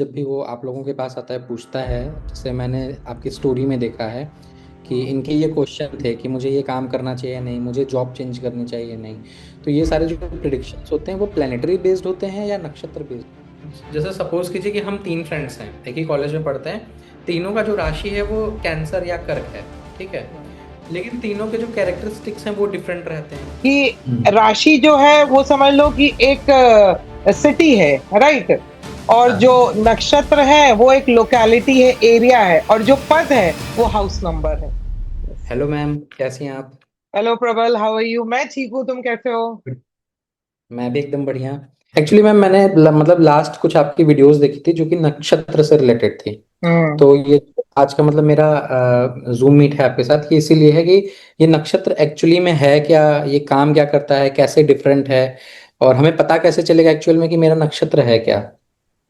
जब भी वो आप लोगों के पास आता है पूछता है, जैसे मैंने आपकी स्टोरी में देखा है कि इनके ये क्वेश्चन थे कि मुझे ये काम करना चाहिए या नहीं, मुझे जॉब चेंज करनी चाहिए या नहीं। तो ये सारे जो प्रिडिक्शंस होते हैं वो प्लानिटरी बेस्ड होते हैं या नक्षत्र बेस्ड? जैसे सपोज कीजिए कि हम तीन फ्रेंड्स हैं, एक ही कॉलेज में पढ़ते हैं। तीनों का जो राशि है वो कैंसर या कर्क है, ठीक है। लेकिन तीनों के जो कैरेक्टरिस्टिक्स हैं वो डिफरेंट रहते हैं। कि राशि जो है वो समझ लो कि एक सिटी है, राइट। और हाँ। जो नक्षत्र है वो एक लोकेलिटी है, एरिया है, और जो पद है वो हाउस नंबर है। हेलो मैम, कैसी हैं आप? हेलो प्रबल, हाउ आर यू? मैं ठीक हूँ, तुम कैसे हो? मैं भी एकदम बढ़िया। एक्चुअली मैम मैंने मतलब लास्ट कुछ आपकी वीडियोस देखी थी जो कि नक्षत्र से रिलेटेड थी। हम्म। तो ये आज का मतलब मेरा जूम मीट है आपके साथ, ये इसीलिए है कि ये नक्षत्र एक्चुअली में है क्या, ये काम क्या करता है, कैसे डिफरेंट है, और हमें पता कैसे चलेगा एक्चुअल में कि मेरा नक्षत्र है क्या।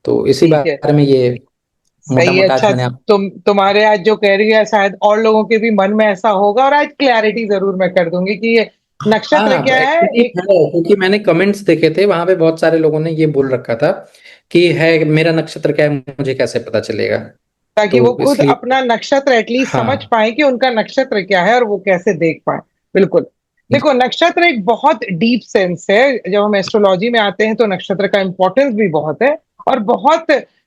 तो इसी ठीक है, बारे में ये मोटा सही है। मोटा आज अच्छा, मैंने आप। तुम्हारे आज जो कह रही है शायद और लोगों के भी मन में ऐसा होगा, और आज क्लैरिटी जरूर मैं कर दूंगी कि ये नक्षत्र हाँ क्या है। एक्चुअली एक है, क्योंकि मैंने कमेंट्स देखे थे वहां पे बहुत सारे लोगों ने ये बोल रखा था कि है मेरा नक्षत्र क्या है, मुझे कैसे पता चलेगा। ताकि वो तो खुद इसलिए अपना नक्षत्र एटलीस्ट समझ हाँ। पाए कि उनका नक्षत्र क्या है और वो कैसे देख पाए। बिल्कुल। देखो, नक्षत्र एक बहुत डीप सेंस है। जब हम एस्ट्रोलॉजी में आते हैं तो नक्षत्र का इंपॉर्टेंस भी बहुत है। और बहुत,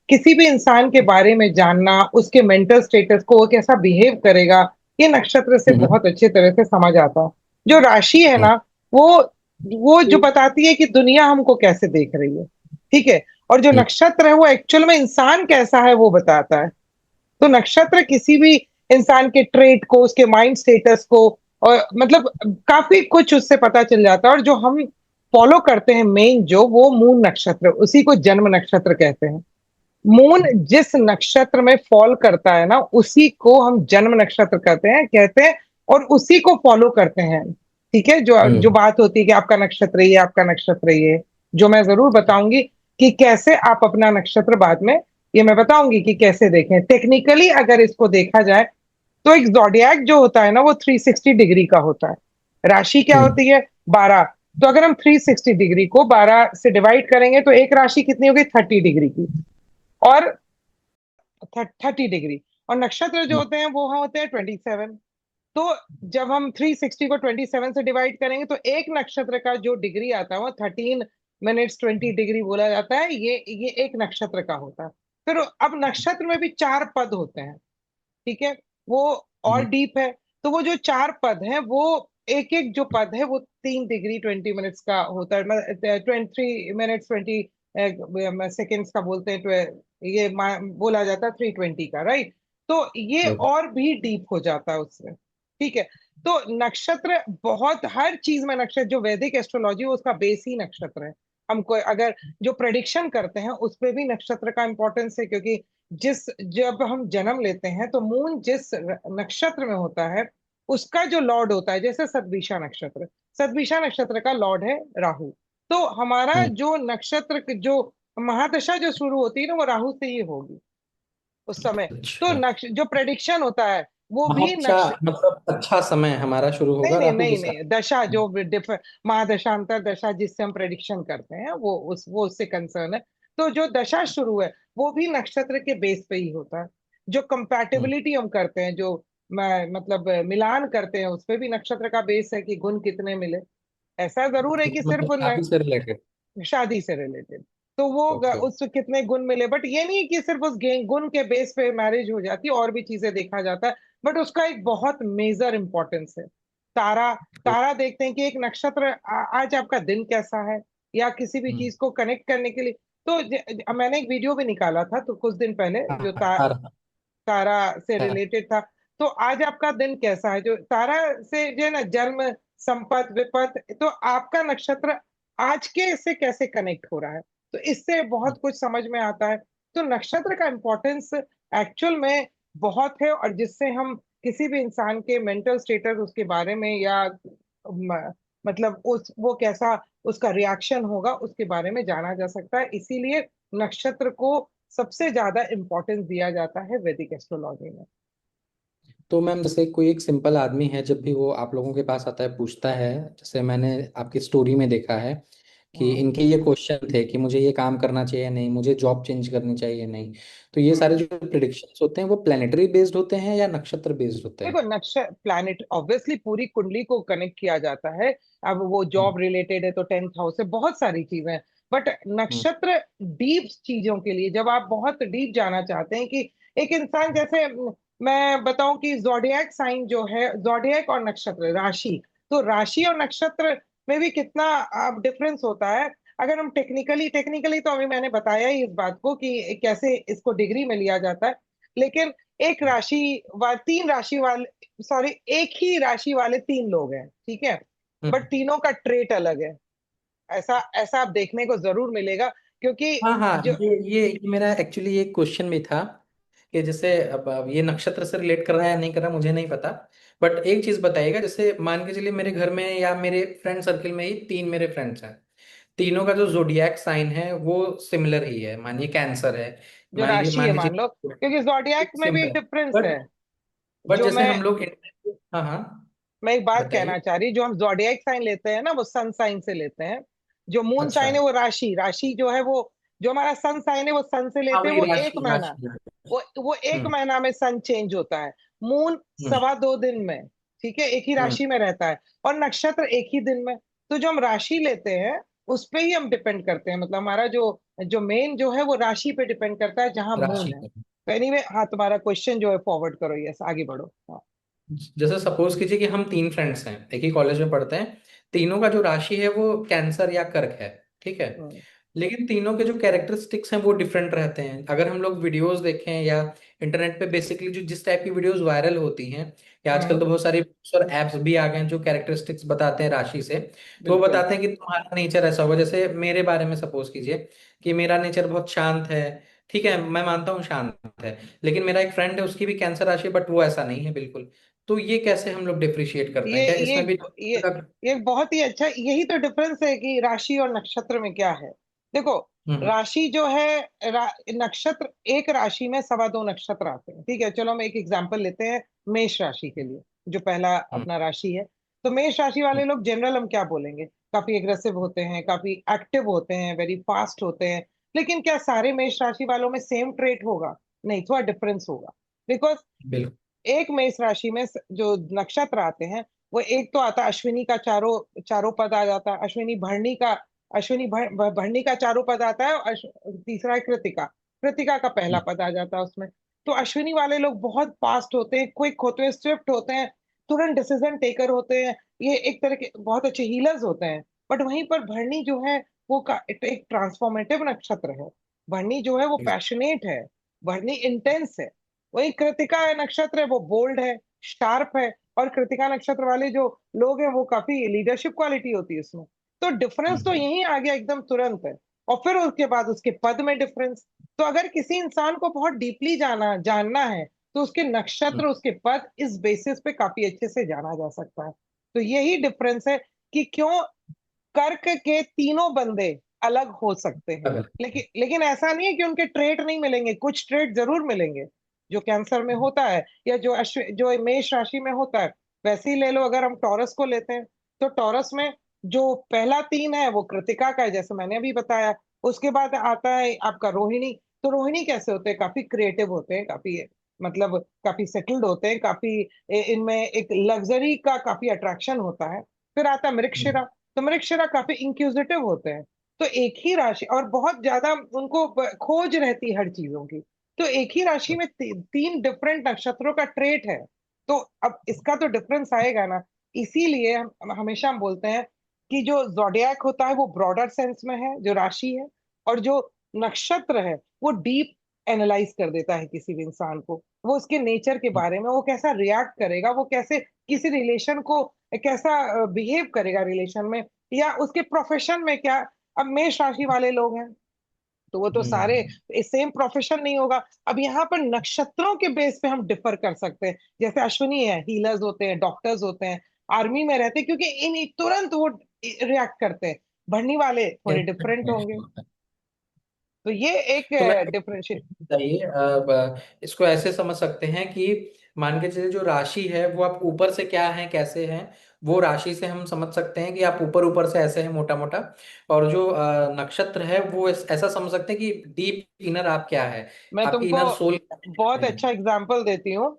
किसी भी इंसान के बारे में जानना, उसके मेंटल स्टेटस को, वो कैसा बिहेव करेगा, ये नक्षत्र से हम्म। बहुत अच्छे तरह से समझ आता है। जो राशि है हम्म। ना, वो वो जो बताती है कि दुनिया हमको कैसे देख रही है। ठीक है। और जो हम्म। नक्षत्र है वो एक्चुअल में इंसान कैसा है वो बताता है। तो नक्षत्र किसी भी इंसान के ट्रेट को, उसके माइंड स्टेटस को, और मतलब काफी कुछ उससे पता चल जाता है। और जो हम फॉलो करते हैं मेन, जो वो मून नक्षत्र, उसी को जन्म नक्षत्र कहते हैं। मून जिस नक्षत्र में फॉल करता है ना, उसी को हम जन्म नक्षत्र कहते हैं और उसी को फॉलो करते हैं। ठीक है। जो जो हम्म। बात होती है कि आपका नक्षत्र ये, आपका नक्षत्र ये, जो मैं जरूर बताऊंगी कि कैसे आप अपना नक्षत्र बाद में, ये मैं बताऊंगी कि कैसे देखें टेक्निकली। अगर इसको देखा जाए तो एक जोडियाक जो होता है ना, वो 360 डिग्री का होता है। राशि क्या हम्म। होती है? 12। तो अगर हम 360 डिग्री को 12 से डिवाइड करेंगे तो एक राशि कितनी होगी? 30 डिग्री की। और 30 डिग्री। और नक्षत्र जो हम्म। होते हैं वो होते हैं 27। तो जब हम 360 को 27 से डिवाइड करेंगे तो एक नक्षत्र का जो डिग्री आता है वो 13 मिनट्स 20 डिग्री बोला जाता है। ये एक नक्षत्र का होता है। फिर अब नक्षत्र में भी चार पद होते हैं। ठीक है। वो और हम्म। डीप है। तो वो जो चार पद हैं, वो एक एक जो पद है वो 3 डिग्री 20 मिनट्स का होता है। 3 मिनट्स 20 सेकेंड्स का बोलते हैं। ये बोला जाता है 320 का, राइट। तो ये ओके। और भी डीप हो जाता है उसमें। ठीक है। तो नक्षत्र बहुत, हर चीज में नक्षत्र, जो वैदिक एस्ट्रोलॉजी है उसका बेस ही नक्षत्र है। हमको अगर जो प्रेडिक्शन करते हैं उस पे भी नक्षत्र का इंपॉर्टेंस है, क्योंकि जिस जब हम जन्म लेते हैं तो मून जिस नक्षत्र में होता है, उसका जो लॉर्ड होता है, जैसे सतभिषा नक्षत्र, सतभिषा नक्षत्र का लॉर्ड है राहु। तो हमारा हम्म। जो नक्षत्र, जो महादशा जो शुरू होती है ना, वो राहु से ही होगी उस समय। तो अच्छा। जो प्रेडिक्शन होता है वो भी महादशा मतलब अच्छा समय हमारा शुरू नहीं होगा नहीं राहु के नहीं साथ। नहीं, दशा जो महादशांतर दशा जिससे हम प्रेडिक्शन करते हैं, वो उससे कंसर्न है। तो जो दशा शुरू है वो भी नक्षत्र के बेस पे ही होता है। जो हम्म। कंपैटिबिलिटी हम करते हैं, जो मतलब मिलान करते हैं, उस पे भी नक्षत्र का बेस है कि गुण कितने मिले। ऐसा जरूर है तो कि सिर्फ मतलब शादी से रिलेटेड। शादी से रिलेटेड तो वो ओके। उस कितने गुण मिले, बट ये नहीं कि सिर्फ उस गुण के बेस पे मैरिज हो जाती है, और भी चीजें देखा जाता है। बट उसका एक बहुत मेजर इंपॉर्टेंस है। तारा, तारा देखते हैं कि एक नक्षत्र आज आपका दिन कैसा है, या किसी भी हम्म। चीज को कनेक्ट करने के लिए। तो मैंने एक वीडियो भी निकाला था तो कुछ दिन पहले, जो हाँ हाँ हाँ, तारा से हाँ। रिलेटेड था। तो आज आपका दिन कैसा है, जो तारा से जो है ना, जन्म, संपत, विपत, तो आपका नक्षत्र आज के से कैसे कनेक्ट हो रहा है, तो इससे बहुत कुछ समझ में आता है। तो नक्षत्र का इंपॉर्टेंस एक्चुअल में बहुत है, और जिससे हम किसी भी इंसान के मेंटल स्टेटस, उसके बारे में, या मतलब उस वो कैसा, उसका रिएक्शन होगा, उसके बारे में जाना जा सकता है। इसीलिए नक्षत्र को सबसे ज्यादा इंपॉर्टेंस दिया जाता है वैदिक एस्ट्रोलॉजी में। तो मैम जैसे कोई एक सिंपल आदमी है, जब भी वो आप लोगों के पास आता है पूछता है, जैसे मैंने आपकी स्टोरी में देखा है कि हम्म। इनके ये क्वेश्चन थे कि मुझे ये काम करना चाहिए नहीं, मुझे जॉब चेंज करनी चाहिए नहीं। तो ये हम्म। सारे जो प्रिडिक्शंस होते हैं वो प्लेनेटरी बेस्ड होते हैं या नक्षत्र बेस्ड होते देखो, हैं? नक्शा प्लैनेट ऑब्वियसली पूरी कुंडली को कनेक्ट किया जाता है। अब वो हम्म। जॉब रिलेटेड है तो 10th हाउस से बहुत सारी चीजें हैं। बट हम्म। नक्षत्र डीप चीजों के लिए, जब आप बहुत डीप जाना चाहते हैं कि एक इंसान जैसे मैं बताऊं कि जोडियक साइन जो है, जोडियक और नक्षत्र राशि, तो राशि और नक्षत्र में भी कितना अब डिफरेंस होता है। अगर हम टेक्निकली टेक्निकली तो अभी मैंने बताया ही इस बात को कि कैसे इसको डिग्री में लिया जाता है। लेकिन एक राशि तीन राशि वाले, सॉरी, एक ही राशि वाले तीन लोग हैं, ठीक है, बट हम्म। तीनों का ट्रेट अलग है। ऐसा ऐसा आप देखने को जरूर मिलेगा, क्योंकि हाँ हाँ, जो ये मेरा एक्चुअली ये क्वेश्चन भी था कि जैसे अब ये नक्षत्र से रिलेट कर रहा है या नहीं कर रहा मुझे नहीं पता। बट एक चीज बताइएगा, जैसे मान के चलिए मेरे घर में या मेरे फ्रेंड सर्कल में ही तीन मेरे फ्रेंड्स हैं, तीनों का जो जोडियक साइन है वो सिमिलर ही है, मानिए कैंसर है, जो राशि है मान मान लो, लीजिए क्योंकि जोडियाक में भी एक सिमिलर। डिफरेंस बट है। बट जो जैसे मैं हम लोग हाँ हाँ, मैं एक बात कहना बताइए। चाह रही, जो हम जोडियाक साइन लेते हैं ना, वो सन साइन से लेते हैं। जो मून अच्छा। साइन है वो राशि, राशि जो है वो, जो हमारा सन साइन है वो सन से हाँ लेते हैं। वही वो एक राशि महीना, राशि। वो एक हम्म। महीना में सन चेंज होता है। मून हम्म। 2.25 दिन में, ठीक है, एक ही हम्म। राशि में रहता है। और नक्षत्र एक ही दिन में। तो जो हम राशि लेते हैं उस पे ही हम डिपेंड करते हैं, मतलब हमारा जो जो मेन जो है वो राशि पे डिपेंड करता है जहां मून राशि है। का। तो एनीवे, हाँ, तुम्हारा क्वेश्चन जो है फॉरवर्ड करो, यस, आगे बढ़ो, हाँ। जैसे सपोज कीजिए कि हम तीन फ्रेंड्स हैं, एक ही कॉलेज में पढ़ते हैं, तीनों का जो राशि है वो कैंसर या कर्क है, ठीक है। हम्म। लेकिन तीनों के जो कैरेक्टरिस्टिक्स हैं वो डिफरेंट रहते हैं। अगर हम लोग वीडियोस देखें या इंटरनेट पे बेसिकली जो जिस टाइप की वीडियोस वायरल होती हैं, या आजकल हम्म। तो बहुत सारी books और एप्स भी आ गए हैं जो कैरेक्टरिस्टिक्स बताते हैं राशि से। तो वो बिल्कुल। बताते हैं कि तुम्हारा नेचर ऐसा होगा। जैसे मेरे बारे में सपोज कीजिए कि मेरा नेचर बहुत शांत है, ठीक है, मैं मानता हूँ शांत है। लेकिन मेरा एक फ्रेंड है, उसकी भी कैंसर राशि है, बट वो ऐसा नहीं है बिल्कुल। तो ये कैसे हम लोग डिफरेशिएट करते हैं, ये क्या ये इसमें भी ये ये बहुत ही अच्छा, यही तो डिफरेंस है कि राशि और नक्षत्र में क्या है। देखो, हम्म। राशि जो है, नक्षत्र, एक राशि में 2.25 नक्षत्र आते हैं, ठीक है। चलो हम एक एग्जांपल लेते हैं मेष राशि के लिए, जो पहला हम्म। अपना राशि है। तो मेष राशि वाले लोग जनरल हम क्या बोलेंगे, काफी एग्रेसिव होते हैं, काफी एक्टिव होते हैं, वेरी फास्ट होते हैं। लेकिन क्या सारे मेष राशि वालों में सेम ट्रेट होगा? नहीं, थोड़ा डिफरेंस होगा। बिकॉज बिल्कुल। एक मेष राशि में जो नक्षत्र आते हैं, वो एक तो आता है अश्विनी का, चारों चारों पद आ जाता है। अश्विनी भरणी का, भरणी का चारों पद आता है। और तीसरा है कृतिका, कृतिका का पहला हम्म। पद आ जाता है उसमें। तो अश्विनी वाले लोग बहुत फास्ट होते हैं, क्विक होते हैं, स्विफ्ट होते हैं, तुरंत डिसीजन टेकर होते हैं। ये एक तरह के बहुत अच्छे हीलर्स होते हैं। बट वहीं पर भरणी जो है वो एक ट्रांसफॉर्मेटिव नक्षत्र है। भरणी जो है वो पैशनेट है, भरणी इंटेंस है। वही कृतिका है नक्षत्र है, वो बोल्ड है, शार्प है। और कृतिका नक्षत्र वाले जो लोग हैं वो काफी लीडरशिप क्वालिटी होती है उसमें। तो डिफरेंस तो हम्म। यही आ गया एकदम तुरंत है। और फिर उसके बाद उसके पद में डिफरेंस। तो अगर किसी इंसान को बहुत डीपली जानना है, तो उसके हम्म। नक्षत्र, उसके पद, इस बेसिस पे काफी अच्छे से जाना जा सकता है। तो यही डिफरेंस है कि क्यों कर्क के तीनों बंदे अलग हो सकते हैं। अगर लेकिन ऐसा नहीं है कि उनके ट्रेट नहीं मिलेंगे, कुछ ट्रेट जरूर मिलेंगे। जो कैंसर में होता है, या जो मेष राशि में होता है। वैसे ही ले लो, अगर हम टॉरस को लेते हैं, तो टॉरस में जो पहला तीन है वो कृतिका का है, जैसे मैंने अभी बताया। उसके बाद आता है आपका रोहिणी। तो रोहिणी कैसे होते हैं? काफी क्रिएटिव होते हैं, काफी, मतलब काफी सेटल्ड होते हैं, काफी इनमें एक लग्जरी का काफी अट्रैक्शन होता है। फिर आता है मृगशिरा। तो मृगशिरा काफी इंक्विजिटिव होते हैं। तो एक ही राशि, और बहुत ज्यादा उनको खोज रहती है हर चीजों की। तो एक ही राशि में तीन डिफरेंट नक्षत्रों का ट्रेट है। तो अब इसका तो डिफरेंस आएगा ना। इसीलिए हमेशा हम बोलते हैं कि जो जोडियाक होता है वो ब्रॉडर सेंस में है, जो राशि है। और जो नक्षत्र है वो डीप एनालाइज कर देता है किसी भी इंसान को। वो उसके नेचर के बारे में, वो कैसा रिएक्ट करेगा, वो कैसे किसी रिलेशन को, कैसा बिहेव करेगा रिलेशन में, या उसके प्रोफेशन में क्या। अब मेष राशि वाले लोग हैं, तो वो तो सारे हम्म। सेम प्रोफेशन नहीं होगा। अब यहाँ पर नक्षत्रों के बेस पे हम डिफर कर सकते हैं। जैसे अश्विनी है, हीलर्स होते हैं, डॉक्टर्स होते हैं, आर्मी में रहते हैं, क्योंकि इन तुरंत वो रिएक्ट करते हैं। भरनी वाले थोड़े डिफरेंट होंगे। तो ये एक तो मैं डिफरेंशिएट। बताइए, अब इसको ऐसे समझ सकते हैं कि मान के चलिए जो राशि है वो आप ऊपर से क्या है कैसे हैं, वो राशि से हम समझ सकते हैं कि आप ऊपर ऊपर से ऐसे हैं मोटा मोटा। और जो नक्षत्र है वो ऐसा समझ सकते हैं कि डीप इनर आप क्या है, मैं आपकी तुमको इनर सोल कैसे बहुत है। अच्छा एग्जाम्पल देती हूँ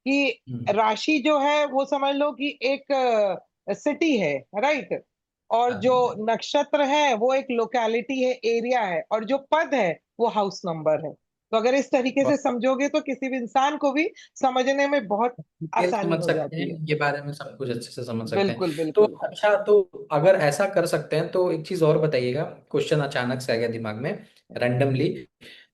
कि हम्म, राशि जो है वो समझ लो कि एक सिटी है, राइट। और हाँ जो जी। नक्षत्र है वो एक लोकेलिटी है, एरिया है, और जो पद है वो हाउस नंबर है। तो अगर इस तरीके से बहुत समझोगे तो किसी भी इंसान को भी समझने में बहुत डिटेल आसानी समझ हो सकते हैं, जाती है। ये बारे में सब कुछ अच्छे से समझ सकते हैं। बिल्कुल तो बिल्कुल। अच्छा, तो अगर ऐसा कर सकते हैं तो एक चीज और बताइएगा, क्वेश्चन अचानक से आ गया दिमाग में रैंडमली।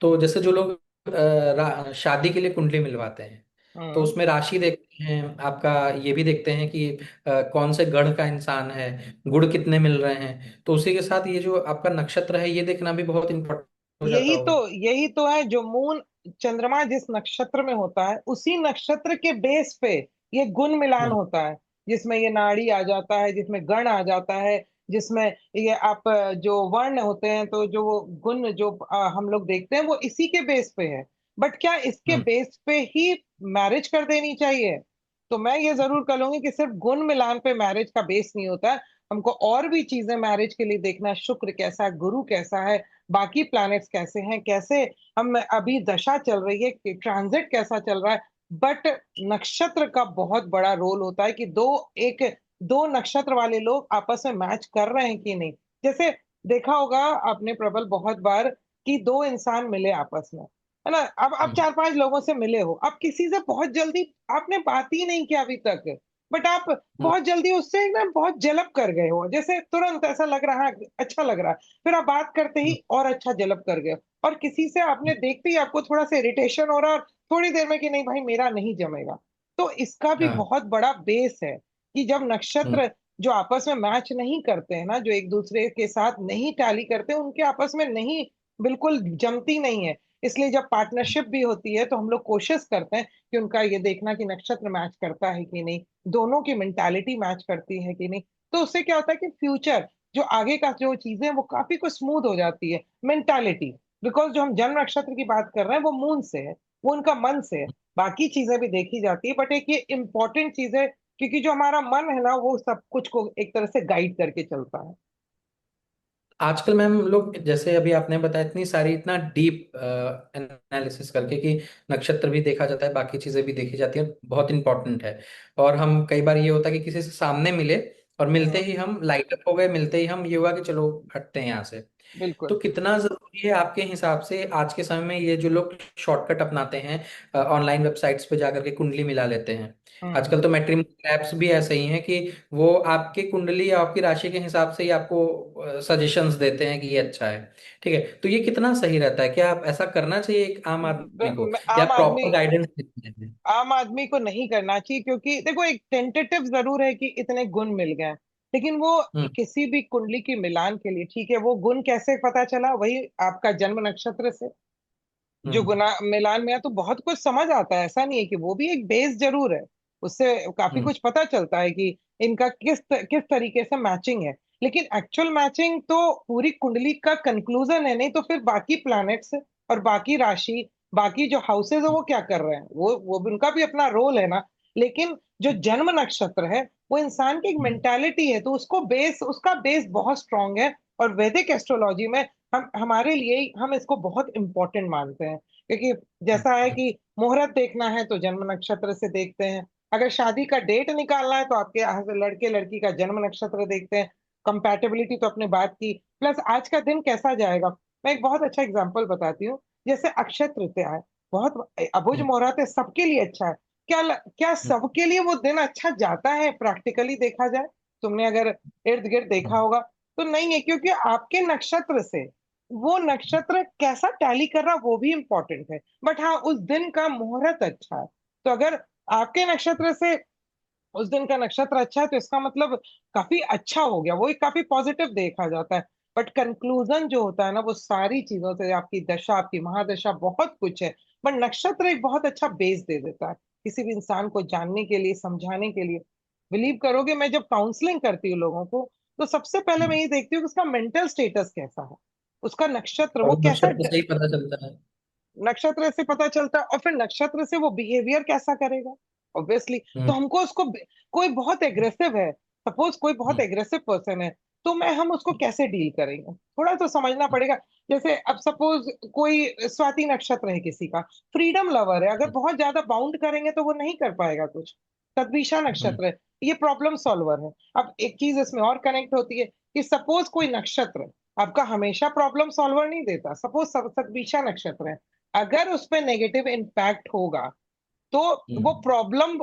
तो जैसे जो लोग शादी के लिए कुंडली मिलवाते हैं, तो हम्म। उसमें राशि देखते हैं आपका, ये भी देखते हैं कि कौन से गढ़ का इंसान है, गुण कितने मिल रहे हैं, तो उसी के साथ ये जो आपका नक्षत्र है ये देखना भी बहुत इंपॉर्टेंट हो जाता होगा। यही तो है जो मून, चंद्रमा जिस नक्षत्र में होता है उसी नक्षत्र के बेस पे ये गुण मिलान हम्म, होता है, जिसमें ये नाड़ी आ जाता है, जिसमें गण आ जाता है, जिसमें ये आप जो वर्ण होते हैं, तो जो वो गुण जो हम लोग देखते हैं वो इसी के बेस पे है। बट क्या इसके हम्म, बेस पे ही मैरिज कर देनी चाहिए? तो मैं ये जरूर कहूंगी कि सिर्फ गुण मिलान पे मैरिज का बेस नहीं होता है। हमको और भी चीजें मैरिज के लिए देखना है, शुक्र कैसा है, गुरु कैसा है, बाकी प्लैनेट्स कैसे हैं, कैसे हम अभी दशा चल रही है कि ट्रांजिट कैसा चल रहा है। बट नक्षत्र का बहुत बड़ा रोल होता है कि एक दो नक्षत्र वाले लोग आपस में मैच कर रहे हैं कि नहीं। जैसे देखा होगा आपने प्रबल बहुत बार कि दो इंसान मिले आपस में, है ना। अब आप हम्म, चार पांच लोगों से मिले हो, अब किसी से बहुत जल्दी आपने बात ही नहीं किया अभी तक, बट आप हम्म, बहुत जल्दी उससे एकदम बहुत जलब कर गए हो, जैसे तुरंत ऐसा लग रहा है, अच्छा लग रहा है, फिर आप बात करते ही और अच्छा जलब कर गए। और किसी से आपने देखते ही आपको थोड़ा सा इरिटेशन हो रहा है, और थोड़ी देर में कि नहीं भाई मेरा नहीं जमेगा। तो इसका भी हाँ, बहुत बड़ा बेस है कि जब हम्म, नक्षत्र जो आपस में मैच नहीं करते हैं ना, जो एक दूसरे के साथ नहीं टैली करते, उनके आपस में नहीं, बिल्कुल जमती नहीं है। इसलिए जब पार्टनरशिप भी होती है तो हम लोग कोशिश करते हैं कि उनका ये देखना कि नक्षत्र मैच करता है कि नहीं, दोनों की मेंटालिटी मैच करती है कि नहीं। तो उससे क्या होता है कि फ्यूचर जो आगे का जो चीजें हैं वो काफी कुछ स्मूथ हो जाती है, मेंटालिटी। बिकॉज जो हम जन्म नक्षत्र की बात कर रहे हैं वो मून से है, वो उनका मन से है। बाकी चीजें भी देखी जाती है, बट एक ये इंपॉर्टेंट चीज है, क्योंकि जो हमारा मन है ना वो सब कुछ को एक तरह से गाइड करके चलता है। आजकल मैम लोग जैसे अभी आपने बताया इतनी सारी इतना डीप एनालिसिस करके कि नक्षत्र भी देखा जाता है, बाकी चीजें भी देखी जाती हैं, बहुत इंपॉर्टेंट है। और हम कई बार ये होता है कि किसी से सामने मिले और मिलते हाँ ही हम लाइट अप हो गए, मिलते ही हम ये हुआ कि चलो हटते हैं यहाँ से। तो बिल्कुल। कितना जरूरी है आपके हिसाब से आज के समय में ये जो लोग शॉर्टकट अपनाते हैं, ऑनलाइन वेबसाइट्स पे जाकर के कुंडली मिला लेते हैं। आजकल हम्म। तो मैट्रिमोनियल ऐप्स भी ऐसे ही हैं कि वो आपकी कुंडली या आपकी राशि के हिसाब से ही आपको सजेशंस देते हैं कि ये अच्छा है। ठीक है, तो ये कितना सही रहता है, क्या आप ऐसा करना चाहिए एक आम आदमी को, या आम आदमी, प्रॉपर गाइडेंस देते हैं? आम आदमी को नहीं करना चाहिए, क्योंकि देखो एक टेंटेटिव जरूर है कि इतने गुण मिल गए, लेकिन वो हम्म, किसी भी कुंडली की मिलान के लिए ठीक है, वो गुण कैसे पता चला, वही आपका जन्म नक्षत्र से जो हम्म, गुना मिलान में है, तो बहुत कुछ समझ आता है। ऐसा नहीं है कि वो भी एक बेस जरूर है, उससे काफी हम्म, कुछ पता चलता है कि इनका किस तरीके से मैचिंग है। लेकिन एक्चुअल मैचिंग तो पूरी कुंडली का कंक्लूजन है, नहीं तो फिर बाकी प्लैनेट्स और बाकी राशि, बाकी जो हाउसेज है वो क्या कर रहे हैं, वो भी उनका भी अपना रोल है ना। लेकिन जो जन्म नक्षत्र है वो इंसान की एक हम्म, मेंटालिटी है, तो उसका बेस बहुत स्ट्रांग है। और वैदिक एस्ट्रोलॉजी में हम हमारे लिए हम इसको बहुत इंपॉर्टेंट मानते हैं, क्योंकि जैसा है कि मुहूर्त देखना है तो जन्म नक्षत्र से देखते हैं, अगर शादी का डेट निकालना है तो आपके लड़के लड़की का जन्म नक्षत्र देखते हैं। कंपैटिबिलिटी तो अपने बात की, प्लस आज का दिन कैसा जाएगा। मैं एक बहुत अच्छा एग्जांपल बताती हूँ। जैसे अक्षय तृतीया है, बहुत अबुझ हम्म, मुहूर्त है, सबके लिए अच्छा है। क्या हम्म, सबके लिए वो दिन अच्छा जाता है प्रैक्टिकली देखा जाए? तुमने अगर इर्द गिर्द देखा हम्म, होगा तो नहीं है, क्योंकि आपके नक्षत्र से वो नक्षत्र कैसा टैली कर रहा वो भी इंपॉर्टेंट है। बट हाँ, उस दिन का मुहूर्त अच्छा है, तो अगर आपके नक्षत्र से उस दिन का नक्षत्र अच्छा है तो इसका मतलब काफी अच्छा हो गया, वो एक काफी पॉजिटिव देखा जाता है। बट कंक्लूजन जो होता है ना वो सारी चीजों से, आपकी दशा, आपकी महादशा, बहुत कुछ है। बट नक्षत्र एक बहुत अच्छा बेस दे देता है किसी भी इंसान को जानने के लिए, समझाने के लिए। बिलीव करोगे, मैं जब काउंसलिंग करती हूँ लोगों को, तो सबसे पहले मैं हम्म, ये देखती हूँ कि उसका मेंटल स्टेटस कैसा है। उसका नक्षत्र वो और कैसा, नक्षत्र से ही पता चलता है। नक्षत्र से पता चलता है, और फिर नक्षत्र से वो बिहेवियर कैसा करेगा ऑब्वियसली। तो हम्म। हमको उसको, कोई बहुत एग्रेसिव है, सपोज कोई बहुत हम्म। एग्रेसिव पर्सन है, तो मैं हम उसको कैसे डील करेंगे, थोड़ा तो समझना पड़ेगा। जैसे अब सपोज कोई स्वाति नक्षत्र है किसी का, फ्रीडम लवर है, अगर बहुत ज्यादा बाउंड करेंगे तो वो नहीं कर पाएगा कुछ। तद्विषा हम्म। नक्षत्र है, ये प्रॉब्लम सॉल्वर है। अब एक चीज इसमें और कनेक्ट होती है कि सपोज कोई नक्षत्र आपका हमेशा प्रॉब्लम सॉल्वर नहीं देता, सपोज सतभिषा नक्षत्र है, अगर उस पर नेगेटिव इम्पैक्ट होगा तो वो हम्म। प्रॉब्लम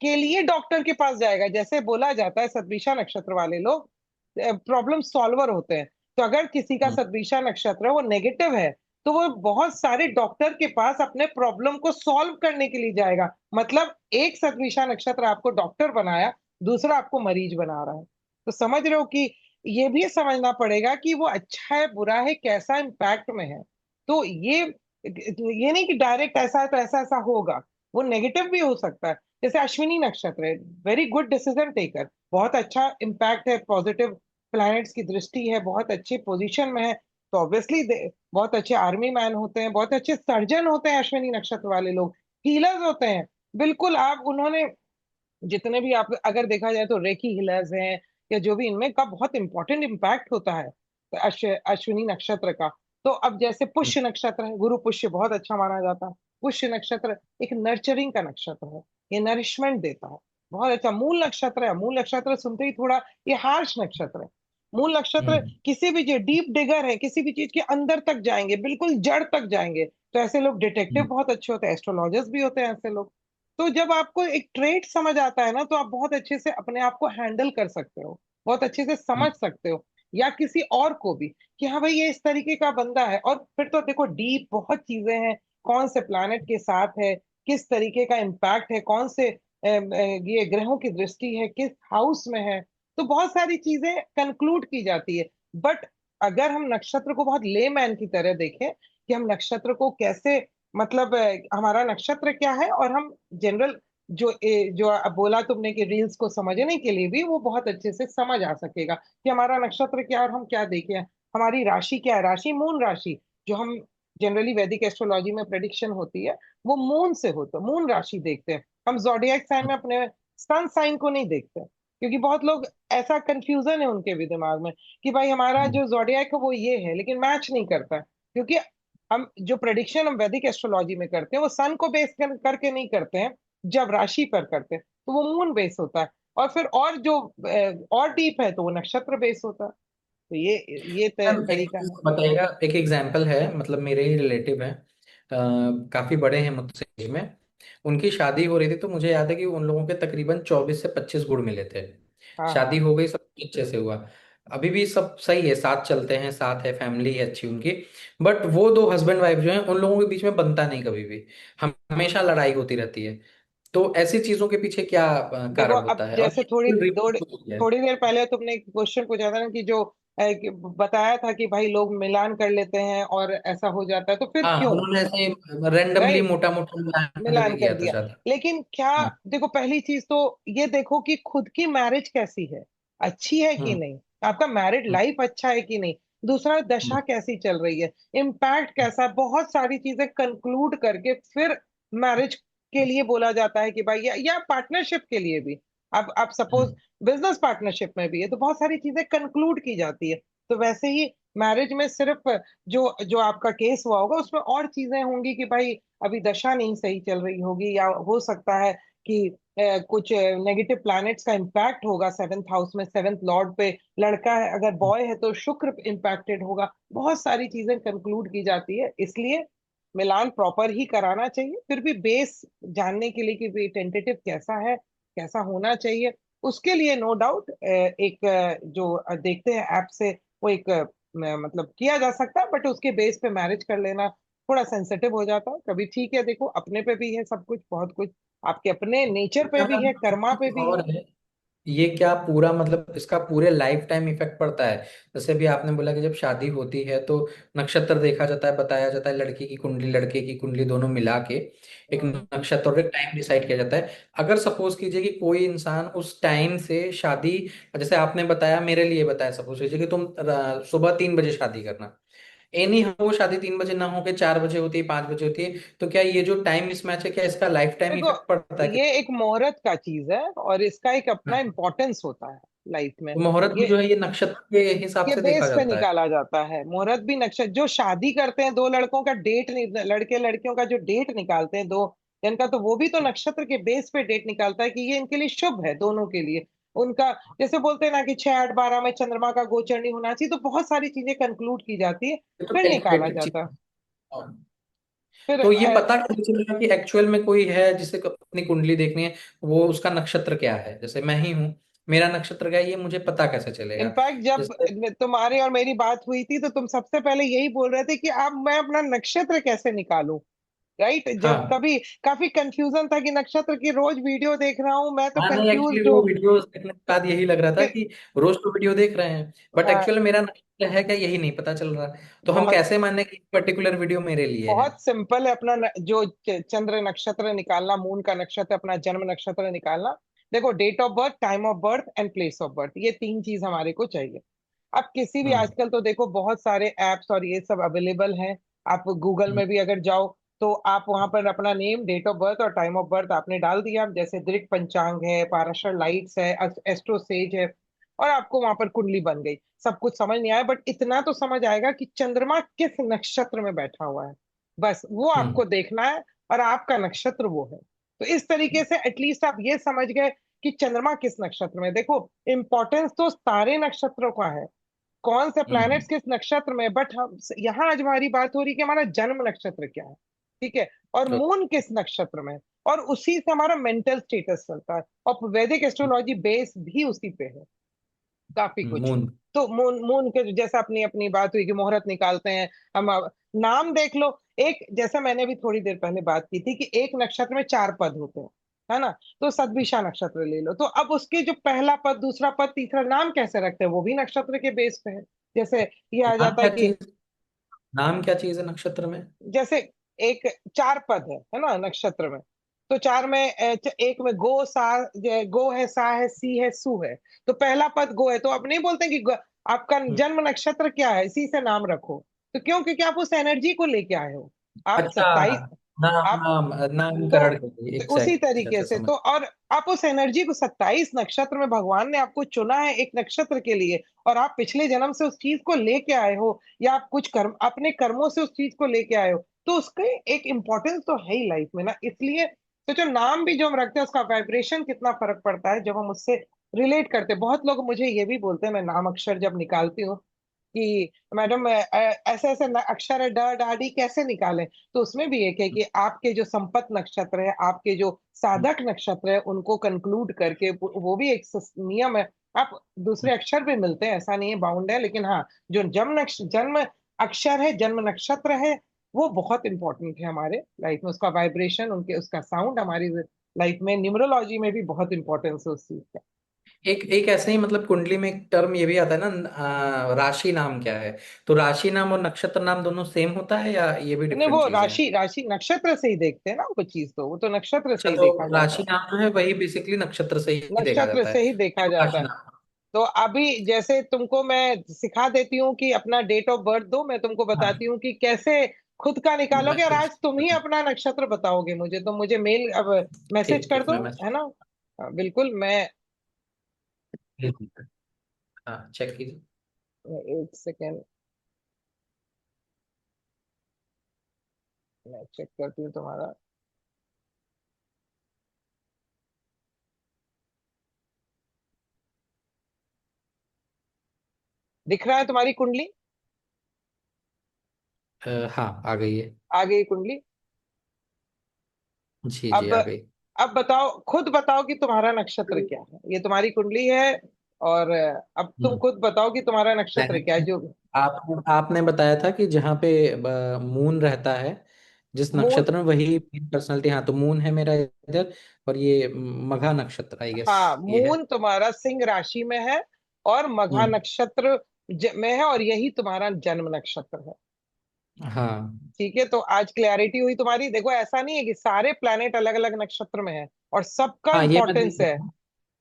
के लिए डॉक्टर के पास जाएगा। जैसे बोला जाता है सतभिषा नक्षत्र वाले लोग प्रॉब्लम सॉल्वर होते हैं। तो अगर किसी का हम्म। सतभिषा नक्षत्र है, वो नेगेटिव है, तो वो बहुत सारे डॉक्टर के पास अपने प्रॉब्लम को सॉल्व करने के लिए जाएगा। मतलब एक सतभिषा नक्षत्र आपको डॉक्टर बनाया, दूसरा आपको मरीज बना रहा है। तो समझ रहे हो कि ये भी समझना पड़ेगा कि वो अच्छा है बुरा है कैसा इम्पैक्ट में है। तो ये नहीं कि डायरेक्ट ऐसा है तो ऐसा ऐसा होगा, वो नेगेटिव भी हो सकता है। जैसे अश्विनी नक्षत्र है, वेरी गुड डिसीजन टेकर, बहुत अच्छा इम्पैक्ट है, पॉजिटिव प्लैनेट्स की दृष्टि है, बहुत अच्छी पोजीशन में है, तो ऑब्वियसली बहुत अच्छे आर्मी मैन होते हैं, बहुत अच्छे सर्जन होते हैं अश्विनी नक्षत्र वाले लोग, हीलर्स होते हैं। बिल्कुल आप उन्होंने जितने भी आप अगर देखा जाए तो रेकी हीलर्स हैं या जो भी, इनमें का बहुत इंपॉर्टेंट इम्पैक्ट होता है अश्विनी नक्षत्र का। तो अब जैसे पुष्य नक्षत्र है, गुरु पुष्य बहुत अच्छा माना जाता है। पुष्य नक्षत्र एक नर्चरिंग का नक्षत्र है, ये नरिशमेंट देता है, बहुत अच्छा। मूल नक्षत्र है, मूल नक्षत्र सुनते ही थोड़ा ये हार्श नक्षत्र है। मूल नक्षत्र हम्म। किसी भी जो डीप डिगर है, किसी भी चीज के अंदर तक जाएंगे, बिल्कुल जड़ तक जाएंगे। तो ऐसे लोग डिटेक्टिव हम्म। बहुत अच्छे होते हैं, एस्ट्रोलॉजर्स भी होते हैं ऐसे लोग। तो जब आपको एक ट्रेट समझ आता है ना, तो आप बहुत अच्छे से अपने आप को हैंडल कर सकते हो, बहुत अच्छे से समझ हम्म। सकते हो, या किसी और को भी, कि हाँ भाई ये इस तरीके का बंदा है। और फिर तो देखो डीप बहुत चीजें हैं, कौन से प्लैनेट के साथ है, किस तरीके का इम्पैक्ट है, कौन से ये ग्रहों की दृष्टि है, किस हाउस में है, तो बहुत सारी चीजें कंक्लूड की जाती है। बट अगर हम नक्षत्र को बहुत लेमैन की तरह देखें कि हम नक्षत्र को कैसे, मतलब हमारा नक्षत्र क्या है, और हम जनरल जो अब बोला तुमने कि रील्स को समझने के लिए भी वो बहुत अच्छे से समझ आ सकेगा कि हमारा नक्षत्र क्या है और हम क्या देखें। हमारी राशि क्या है, राशि मून राशि, जो हम जनरली वैदिक एस्ट्रोलॉजी में प्रेडिक्शन होती है, वो मून से होता है, मून राशि देखते हैं हम। जोडिएक साइन में अपने सन साइन को नहीं देखते, क्योंकि बहुत लोग, ऐसा कंफ्यूजन है उनके भी दिमाग में कि भाई हमारा हम्म। जो जोडिएक है वो ये है, लेकिन मैच नहीं करता है। क्योंकि हम जो प्रेडिक्शन हम वैदिक एस्ट्रोलॉजी में करते हैं वो सन को करके नहीं करते हैं, जब राशि पर करते हैं तो वो मून बेस होता है। और फिर और जो और डीप है तो वो नक्षत्र बेस होता है। तो ये मैम एक तरीका चीज है। बताइएगा, एक एग्जांपल है, मतलब मेरे ही रिलेटिव हैं, काफी बड़े हैं मुझसे एज में। उनकी शादी हो रही थी तो मुझे याद है कि उन लोगों के तकरीबन 24 से 25 गुण मिले थे। हाँ शादी हाँ। हो गई, सब कुछ अच्छे से हुआ, अभी भी सब सही है, साथ चलते हैं, साथ है, फैमिली है अच्छी उनकी। बट वो दो हस्बैंड वाइफ जो हैं उन लोगों के बीच में बनता नहीं कभी भी, हमेशा लड़ाई होती रहती है। तो ऐसी चीजों के पीछे क्या देखो कारण अब होता है, और जैसे ये reason क्या है? थोड़ी देर पहले तुमने एक क्वेश्चन पूछा था ना कि जो कि बताया था कि भाई लोग मिलान कर लेते हैं और ऐसा हो जाता है, तो फिर हाँ, क्यों, उन्होंने ऐसे रैंडमली राइट, मोटा मोटा मिलान मिलान करके कर किया था दिया। शादी। लेकिन क्या, हाँ। देखो पहली चीज तो ये देखो कि खुद की मैरिज कैसी है, अच्छी है कि हम्म। नहीं, आपका मैरिड हम्म। लाइफ अच्छा है कि नहीं, दूसरा हम्म। दशा कैसी चल रही है, इम्पैक्ट कैसा है, बहुत सारी चीजें कंक्लूड करके फिर मैरिज के लिए बोला जाता है कि भाई, या पार्टनरशिप के लिए भी। अब आप सपोज हम्म। बिजनेस पार्टनरशिप में भी है तो बहुत सारी चीजें कंक्लूड की जाती है। तो वैसे ही मैरिज में सिर्फ जो जो आपका केस हुआ होगा उसमें और चीजें होंगी कि भाई अभी दशा नहीं सही चल रही होगी, या हो सकता है कि कुछ नेगेटिव प्लैनेट्स का इम्पैक्ट होगा सेवेंथ हाउस में, सेवेंथ लॉर्ड पे। लड़का है अगर बॉय है तो शुक्र इम्पैक्टेड होगा, बहुत सारी चीजें कंक्लूड की जाती है। इसलिए मिलान प्रॉपर ही कराना चाहिए, फिर भी बेस जानने के लिए कि भाई टेंटेटिव कैसा है, कैसा होना चाहिए, उसके लिए नो डाउट एक जो देखते हैं ऐप से, वो एक मतलब किया जा सकता है। बट उसके बेस पे मैरिज कर लेना थोड़ा सेंसिटिव हो जाता है कभी। ठीक है, देखो अपने पे भी है सब कुछ, बहुत कुछ आपके अपने नेचर पे क्या भी मैम, है, एक कर्मा पे चीज भी है। और है, ये क्या पूरा मतलब इसका पूरे लाइफ टाइम इफेक्ट पड़ता है? जैसे भी आपने बोला कि जब शादी होती है तो नक्षत्र देखा जाता है, बताया जाता है, लड़की की कुंडली लड़के की कुंडली दोनों मिला के एक हम्म। नक्षत्र और एक टाइम डिसाइड किया जाता है। अगर सपोज कीजिए कि कोई इंसान उस टाइम से शादी, जैसे आपने बताया, मेरे लिए बताया, सपोज कीजिए कि तुम सुबह 3 बजे शादी करना, एनी हो, शादी 3 बजे ना हो के 4 बजे होती है, 5 बजे होती है, तो क्या ये जो टाइम मिसमैच है, क्या इसका लाइफ टाइम देखो, इफेक्ट पड़ता है? ये एक मुहूर्त का चीज है और इसका एक अपना हाँ। इम्पोर्टेंस होता है लाइफ में। तो मुहूर्त भी ये जो है ये नक्षत्र के हिसाब ये से देखा बेस पे जाता है? निकाला जाता है। मुहूर्त भी नक्शा, जो शादी करते हैं दो लड़कों का डेट, लड़के लड़कियों का जो डेट निकालते हैं दो जन का, तो वो भी तो नक्षत्र के बेस पे डेट निकालता है कि ये इनके लिए शुभ है दोनों के लिए। उनका, जैसे बोलते हैं ना कि 6 8 12 में चंद्रमा का गोचर नहीं होना चाहिए, तो बहुत सारी चीजें कंक्लूड की जाती है, ये तो फिर निकाला कैलकुलेटेड चीज जाता है। है। फिर तो ये पता कैसे चलेगा कि एक्चुअल में कोई है जिसे अपनी कुंडली देखनी है, वो उसका नक्षत्र क्या है? जैसे मैं ही हूँ, मेरा नक्षत्र क्या है, ये मुझे पता कैसे चलेगा? इनफैक्ट जब जैसे तुम्हारी और मेरी बात हुई थी तो तुम सबसे पहले यही बोल रहे थे कि अब मैं अपना नक्षत्र कैसे निकालूं, राइट? जब हाँ। तभी काफी कंफ्यूजन था कि नक्षत्र की रोज वीडियो देख रहा हूं, मैं तो हाँ नहीं, एक्चुअली कंफ्यूज वो हूँ वीडियो देखने के बाद यही लग रहा था कि कि रोज तो वीडियो देख रहे हैं, बट आ, एक्चुअल मेरा नक्षत्र है क्या, यही नहीं पता चल रहा। तो हम बहुत कैसे माने कि पर्टिकुलर वीडियो मेरे लिए है? बहुत सिंपल है अपना जो चंद्र नक्षत्र निकालना, मून का नक्षत्र, अपना जन्म नक्षत्र निकालना। देखो, date of birth, time of birth and place of birth, ये तीन चीज हमारे को चाहिए। अब किसी भी, हम्म। आजकल तो देखो बहुत सारे एप्स और ये सब अवेलेबल हैं। आप गूगल हम्म। में भी अगर जाओ तो आप वहां पर अपना नेम, डेट ऑफ बर्थ और टाइम ऑफ बर्थ आपने डाल दिया, जैसे दृक पंचांग है, पाराशर लाइट्स है, एस्ट्रो सेज है, और आपको वहां पर कुंडली बन गई। सब कुछ समझ नहीं आया, बट इतना तो समझ आएगा कि चंद्रमा किस नक्षत्र में बैठा हुआ है, बस वो हम्म। आपको देखना है, और आपका नक्षत्र वो है। तो इस तरीके से एटलीस्ट आप ये समझ गए कि चंद्रमा किस नक्षत्र में। देखो, इंपॉर्टेंस तो सारे नक्षत्रों का है, कौन से हम्म। प्लैनेट्स किस नक्षत्र में, बट हम यहाँ आज हमारी बात हो रही है कि हमारा जन्म नक्षत्र क्या है, ठीक है, और तो मून किस नक्षत्र में, और उसी से हमारा मेंटल स्टेटस चलता है। और वैदिक एस्ट्रोलॉजी बेस भी उसी पे है, काफी कुछ। मून। तो मून मून के जैसा अपनी अपनी बात हुई कि मुहूर्त निकालते हैं हम। अब नाम देख लो, एक जैसा मैंने भी थोड़ी देर पहले बात की थी कि एक नक्षत्र में 4 पद होते हैं, है ना? तो सदभिषा नक्षत्र ले लो, तो अब उसके जो पहला पद, दूसरा पद, तीसरा नाम कैसे रखते हैं, वो भी नक्षत्र के बेस पे है। जैसे ये आ नाम जाता है क्या कि चीज, नाम क्या चीज है नक्षत्र में? जैसे एक 4 पद है ना नक्षत्र में, तो चार में एक में गो सा, गो है, सा है, सी है, सु है। तो पहला पद गो है, तो आप नहीं बोलते कि आपका हम्म। जन्म नक्षत्र क्या है, इसी से नाम रखो। तो क्यों? क्योंकि आप उस एनर्जी को लेके आए हो। आप अच्छा। 27, नाम आप, नाम तो नामकरण के लिए, उसी एग्जैक्ट, तरीके अच्छा से समझ। तो, और आप उस एनर्जी को, 27 नक्षत्र में भगवान ने आपको चुना है एक नक्षत्र के लिए, और आप पिछले जन्म से उस चीज को लेके आए हो, या आप कुछ कर्म अपने कर्मों से उस चीज को लेके आए हो, तो उसका एक इम्पोर्टेंस तो है ही लाइफ में ना। इसलिए सोचो, नाम भी जो हम रखते हैं उसका वाइब्रेशन कितना फर्क पड़ता है जब हम उससे रिलेट करते हैं। बहुत लोग मुझे ये भी बोलते हैं, मैं नाम अक्षर जब निकालती हूँ कि मैडम ऐसे ऐसे अक्षर है, ड डा डी कैसे निकालें, तो उसमें भी एक है कि आपके जो संपत नक्षत्र है, आपके जो साधक नक्षत्र है, उनको कंक्लूड करके वो भी एक नियम है। आप दूसरे अक्षर भी मिलते हैं, ऐसा नहीं है, बाउंड है, लेकिन हाँ, जो जन्म अक्षर है, जन्म नक्षत्र है, वो बहुत इंपॉर्टेंट है हमारे लाइफ में। उसका वाइब्रेशन, उनके उसका साउंड हमारी लाइफ में, न्यूमरोलॉजी में भी बहुत इंपॉर्टेंस है उस चीज का। एक एक ऐसे ही मतलब कुंडली में एक टर्म ये भी आता है ना, राशि नाम क्या है? तो राशि नाम और नक्षत्र नाम दोनों सेम होता है या ये भी नहीं, डिफरेंट वो चीजें हैं? राशि राशि नक्षत्र से ही देखते हैं ना वो चीज, तो वो तो नक्षत्र से अच्छा, ही तो देखा जाता राशि है। नाम जो है वही बेसिकली नक्षत्र से ही देखा नक्षत्र जाता से है। ही देखा जाता राशि है। नाम। तो अभी जैसे तुमको मैं सिखा देती हूँ कि अपना डेट ऑफ बर्थ दो, मैं तुमको हाँ। बताती हूँ कि कैसे खुद का निकालोगे, और आज तुम ही ठीक अपना नक्षत्र बताओगे मुझे, तो मुझे मेल अब मैसेज ठीक कर दो, मैं है ना? हाँ, बिल्कुल। मैं भेज दूंगा। हाँ, चेक कीजिए। एक सेकेंड, मैं चेक करती हूँ तुम्हारा। दिख रहा है तुम्हारी कुंडली? हाँ, आ गई है। आ गई कुंडली। जी जी, अब आ गई। अब बताओ, खुद बताओ कि तुम्हारा नक्षत्र क्या है। ये तुम्हारी कुंडली है, और अब तुम हम्म। खुद बताओ कि तुम्हारा नक्षत्र क्या है नहीं, जो। आपने बताया था कि जहाँ पे मून रहता है, जिस मून, नक्षत्र में, वही पर्सनालिटी। हाँ, तो मून है मेरा इधर, और ये मघा नक्षत्र, आई गेस हाँ, ये है। मून तुम्हारा सिंह राशि में है, और मघा हम्म। नक्षत्र में है, और यही तुम्हारा जन्म नक्षत्र है। हाँ। ठीक है, तो आज क्लैरिटी हुई तुम्हारी। देखो, ऐसा नहीं है कि सारे प्लैनेट अलग अलग नक्षत्र में है और सबका हाँ, ये मैं इंपॉर्टेंस देख है। रहा हूँ।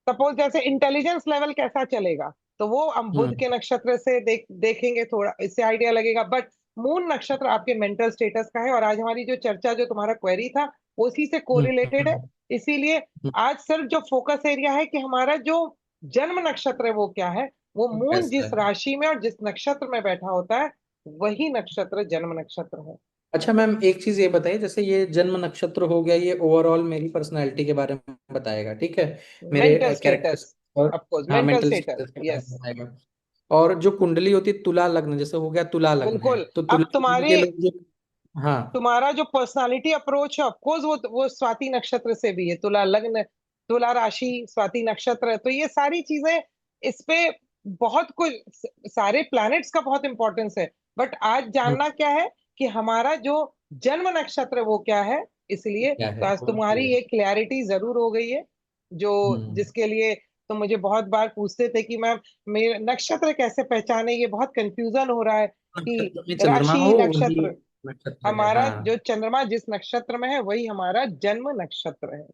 सपोज जैसे इंटेलिजेंस लेवल कैसा चलेगा, तो वो हम बुध हम्म। के नक्षत्र से देखेंगे, थोड़ा इससे आइडिया लगेगा। बट मून नक्षत्र आपके मेंटल स्टेटस का है। और आज हमारी जो चर्चा, जो तुम्हारा क्वेरी था, वो उसी से हम्म, कोरिलेटेड है। हम्म, इसीलिए आज सिर्फ जो फोकस एरिया है कि हमारा जो जन्म नक्षत्र है वो क्या है, वो मून कैसा जिस है? राशि में और जिस नक्षत्र में बैठा होता है, वही नक्षत्र जन्म नक्षत्र है। अच्छा मैम, एक चीज ये बताइए, जैसे ये जन्म नक्षत्र हो गया, ये ओवरऑल मेरी पर्सनैलिटी के बारे में बताएगा, ठीक है, मेरे मेंटल कैरेक्टर स्टेटस, और ऑफ कोर्स हाँ मेंटल मेंटल स्टेटस, स्टेटस के बारे में यस। बताएगा। और जो कुंडली होती है तुला लग्न, जैसे हो गया तुला लग्न है, बिल्कुल। तो तुला अब लग्न तुम्हारे, के लोग जो, हाँ, तुम्हारा जो पर्सनालिटी अप्रोच है, ऑफकोर्स वो स्वाति नक्षत्र से भी है। तुला लग्न, तुला राशि, स्वाति नक्षत्र, तो ये सारी चीजें इस पे बहुत कुछ, सारे प्लैनेट्स का बहुत इंपॉर्टेंस है। बट आज हम्म, जानना क्या है कि हमारा जो जन्म नक्षत्र है वो क्या है। इसलिए क्या तो है आज तुम्हारी ओके। ये क्लैरिटी जरूर हो गई है, जो हम्म, जिसके लिए तो मुझे बहुत बार पूछते थे कि मैम मेरे नक्षत्र कैसे पहचाने, ये बहुत कंफ्यूजन हो रहा है कि नक्षत्र में चंद्रमा राशि हो वही नक्षत्र, नक्षत्र है, हमारा जो हाँ। चंद्रमा जिस नक्षत्र में है वही हमारा जन्म नक्षत्र है।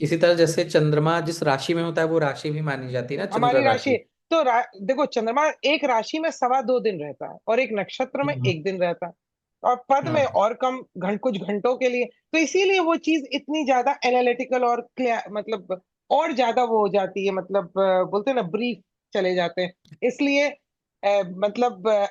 इसी तरह जैसे चंद्रमा जिस राशि में होता है वो राशि भी मानी जाती है ना, चंद्र हमारी राशि, राशि। तो देखो, चंद्रमा एक राशि में 2.25 दिन रहता है और एक नक्षत्र में हम्म, 1 दिन रहता है, और पद में हाँ, और कम, कुछ घंटों के लिए। तो इसीलिए वो चीज इतनी ज्यादा एनालिटिकल और मतलब और ज्यादा वो हो जाती है, मतलब बोलते हैं ना, ब्रीफ चले जाते हैं। इसलिए मतलब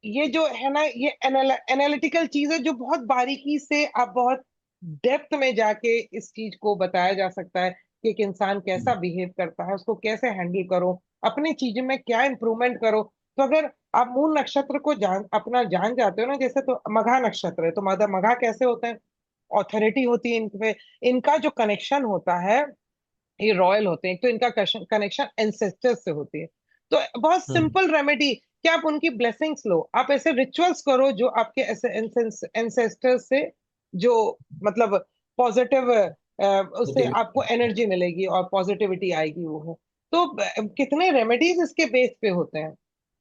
ये जो है ना, ये एनालिटिकल चीज है, जो बहुत बारीकी से, आप बहुत डेप्थ में जाके इस चीज को बताया जा सकता है कि एक इंसान कैसा बिहेव करता है, उसको कैसे हैंडल करो, अपनी चीज में क्या इंप्रूवमेंट करो। तो अगर आप मूल नक्षत्र को अपना जान जाते हो ना, जैसे तो मघा नक्षत्र है, तो मघा कैसे होते हैं, ऑथोरिटी होती है इनपे, इनका जो कनेक्शन होता है, ये रॉयल होते हैं। एक तो इनका कनेक्शन एंसेस्टर्स से होती है। तो बहुत हम्म, सिंपल रेमेडी, कि आप उनकी ब्लेसिंग्स लो, आप ऐसे रिचुअल्स करो जो आपके ऐसे एंसेस्टर्स से, जो मतलब पॉजिटिव, उससे आपको एनर्जी मिलेगी और पॉजिटिविटी आएगी, वो है। तो कितने रेमेडीज इसके बेस पे होते हैं,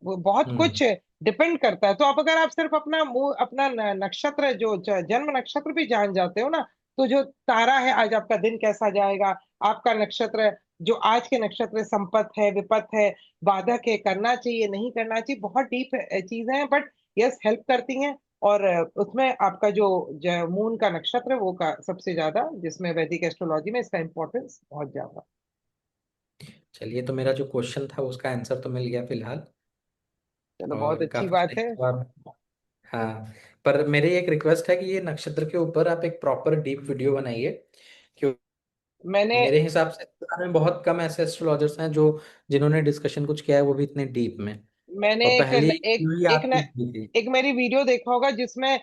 वो बहुत हम्म, कुछ डिपेंड करता है। तो आप, अगर आप सिर्फ अपना अपना नक्षत्र, जो जन्म नक्षत्र भी जान जाते हो ना, तो जो तारा है, आज आपका दिन कैसा जाएगा, आपका नक्षत्र, जो आज के नक्षत्र, संपत है, विपत है, बाधक है, करना चाहिए नहीं करना चाहिए, बहुत डीप चीजें हैं, बट यस, हेल्प करती हैं। और उसमें आपका जो मून का नक्षत्र है, वो का सबसे ज्यादा, जिसमें वैदिक एस्ट्रोलॉजी में इसका इंपॉर्टेंस बहुत ज्यादा। चलिए, तो मेरा जो क्वेश्चन था उसका आंसर तो मिल गया फिलहाल, चलो, बहुत और अच्छी काफी बात सही है। जवाब। हाँ, पर मेरी एक रिक्वेस्ट है कि ये नक्षत्र के ऊपर आप एक प्रॉपर डीप वीडियो बनाइए, क्योंकि मैंने मेरे हिसाब से दुनिया में बहुत कम ऐसे एस्ट्रोलॉजर्स हैं जो जिन्होंने डिस्कशन कुछ किया है वो भी इतने डीप में। मैंने और एक पहली एक ही एक आपकी न, की थी। एक मेरी वीडियो देखा होगा, जिसमें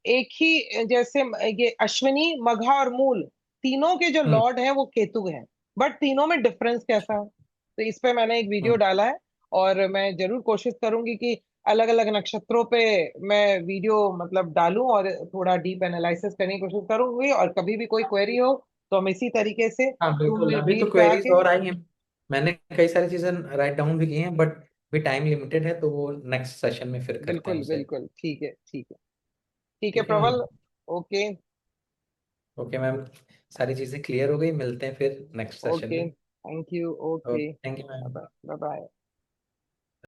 एक ही, जैसे ये अश्विनी, मघा और मूल, तीनों के जो हम्म, लॉर्ड हैं वो केतु हैं, बट तीनों में डिफरेंस कैसा है। तो इस पे मैंने एक वीडियो हम्म, डाला है, और मैं जरूर कोशिश करूंगी कि अलग अलग नक्षत्रों पे मैं वीडियो मतलब डालूं, और थोड़ा डीप एनालिसिस करने की कोशिश करूंगी। और कभी भी कोई क्वेरी हो तो हम इसी तरीके से हाँ जूम बिल्कुल, में अभी तो मीट पे क्वेरीज आके, और आई हैं। मैंने कई सारी चीजें राइट डाउन भी की हैं, बट भी टाइम लिमिटेड है, तो वो नेक्स्ट सेशन में फिर करते हैं बिल्कुल उसे। बिल्कुल, ठीक है, ठीक है, ठीक है ठीक है मैम। प्रबल। ओके। ओके मैम, सारी चीजें क्लियर हो गई, मिलते हैं फिर नेक्स्ट सेशन ओके, में। Thank you, okay. Okay, thank you ma'am. Bye bye. Bye.